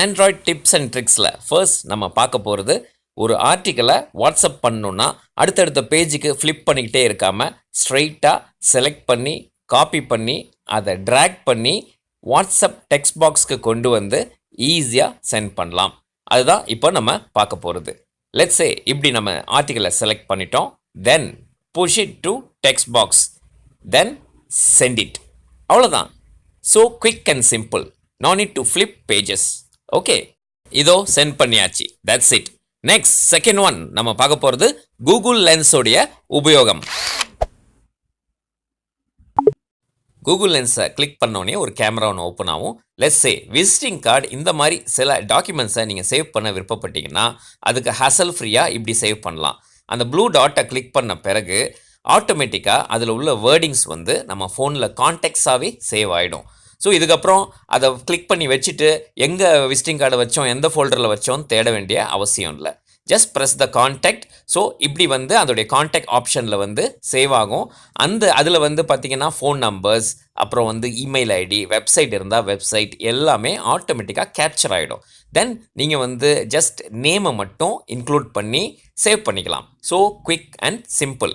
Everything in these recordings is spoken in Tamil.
ஆண்ட்ராய்ட் டிப்ஸ் அண்ட் ட்ரிக்ஸில் ஃபர்ஸ்ட் நம்ம பார்க்க போகிறது ஒரு ஆர்டிக்கலை வாட்ஸ்அப் பண்ணணுன்னா அடுத்தடுத்த பேஜுக்கு ஃப்ளிப் பண்ணிக்கிட்டே இருக்காமல் ஸ்ட்ரைட்டாக செலக்ட் பண்ணி காப்பி பண்ணி அதை ட்ராக் பண்ணி வாட்ஸ்அப் டெக்ஸ்ட் பாக்ஸ்க்கு கொண்டு வந்து ஈஸியாக சென்ட் பண்ணலாம். அதுதான் இப்போ நம்ம பார்க்க போகிறது. லெட்ஸ் சே இப்படி நம்ம ஆர்டிக்கலை செலக்ட் பண்ணிட்டோம். Then push it to text box, then send it. அவ்வளோதான். So quick and simple. No need to flip pages. Okay, இதோ சென்ட் பண்ணியாச்சு. That's it. Next second one நம்ம பார்க்க போகிறது கூகுள் லென்ஸோடைய உபயோகம். கூகுள் லென்ஸை கிளிக் பண்ணோடனே ஒரு கேமரா ஒன்று ஓப்பன் ஆகும். லெட்ஸ் சே விசிட்டிங் கார்டு, இந்த மாதிரி சில டாக்குமெண்ட்ஸை நீங்கள் சேவ் பண்ண விருப்பப்பட்டீங்கன்னா அதுக்கு ஹசல் ஃப்ரீயாக இப்படி சேவ் பண்ணலாம். அந்த ப்ளூ டாட்டை கிளிக் பண்ண பிறகு ஆட்டோமேட்டிக்காக அதில் உள்ள வேர்டிங்ஸ் வந்து நம்ம ஃபோனில் கான்டெக்ட்ஸாகவே சேவ் ஆகிடும். ஸோ இதுக்கப்புறம் அதை கிளிக் பண்ணி வச்சுட்டு எங்கே விசிட்டிங் கார்டை வச்சோம், எந்த ஃபோல்டரில் வச்சோம் தேட வேண்டிய அவசியம் இல்லை. Just press the contact. So இப்படி வந்து அதோடைய கான்டாக்ட் ஆப்ஷனில் வந்து சேவ் ஆகும். அதில் வந்து பார்த்திங்கன்னா ஃபோன் நம்பர்ஸ், அப்புறம் வந்து இமெயில் ஐடி, வெப்சைட் இருந்தால் வெப்சைட் எல்லாமே ஆட்டோமேட்டிக்காக கேப்சர் ஆகிடும். தென் நீங்கள் வந்து ஜஸ்ட் நேமை மட்டும் இன்க்ளூட் பண்ணி சேவ் பண்ணிக்கலாம். So quick and simple.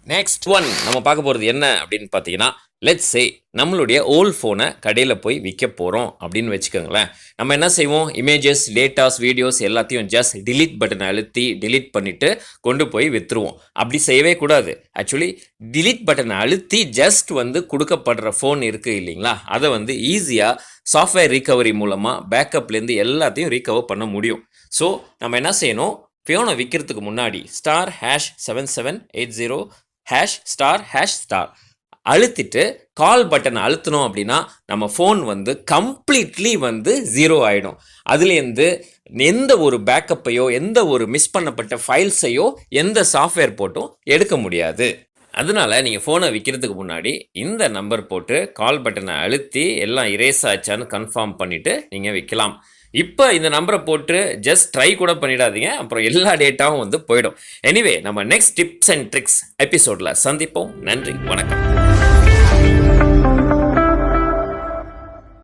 Next one நம்ம பார்க்க போகிறது என்ன அப்படின்னு பார்த்தீங்கன்னா, லெட்ஸ் சே நம்மளுடைய ஓல்ட் ஃபோனை கடையில் போய் விற்க போகிறோம் அப்படின்னு வச்சுக்கோங்களேன். நம்ம என்ன செய்வோம், இமேஜஸ், டேட்டாஸ், வீடியோஸ் எல்லாத்தையும் ஜஸ்ட் டிலீட் பட்டனை அழுத்தி டிலீட் பண்ணிவிட்டு கொண்டு போய் விற்றுருவோம். அப்படி செய்யவே கூடாது. ஆக்சுவலி டிலீட் பட்டனை அழுத்தி ஜஸ்ட் வந்து கொடுக்கப்படுற ஃபோன் இருக்குது இல்லைங்களா, அதை வந்து ஈஸியாக சாஃப்ட்வேர் ரீகவரி மூலமாக பேக்கப்லேருந்து எல்லாத்தையும் ரீகவர் பண்ண முடியும். ஸோ நம்ம என்ன செய்யணும், ஃபோனை விற்கிறதுக்கு முன்னாடி *7780 #** அழுத்திட்டு கால் பட்டன் அழுத்தணும் அப்படின்னா நம்ம ஃபோன் வந்து கம்ப்ளீட்லி வந்து 0 ஆகிடும். அதுலேருந்து எந்த ஒரு பேக்கப்பையோ எந்த ஒரு மிஸ் பண்ணப்பட்ட ஃபைல்ஸையோ எந்த சாஃப்ட்வேர் போட்டும் எடுக்க முடியாது. அதனால் நீங்கள் ஃபோனை விற்கிறதுக்கு முன்னாடி இந்த நம்பர் போட்டு கால் பட்டனை அழுத்தி எல்லாம் இரேஸ் ஆச்சான்னு கன்ஃபார்ம் பண்ணிவிட்டு நீங்கள் விற்கலாம். இப்போ இந்த நம்பரை போட்டு ஜஸ்ட் ட்ரை கூட பண்ணிடாதீங்க, அப்புறம் எல்லா டேட்டாவும் வந்து போயிடும். எனிவே நம்ம நெக்ஸ்ட் டிப்ஸ் அண்ட் ட்ரிக்ஸ் எபிசோடில் சந்திப்போம். நன்றி, வணக்கம்.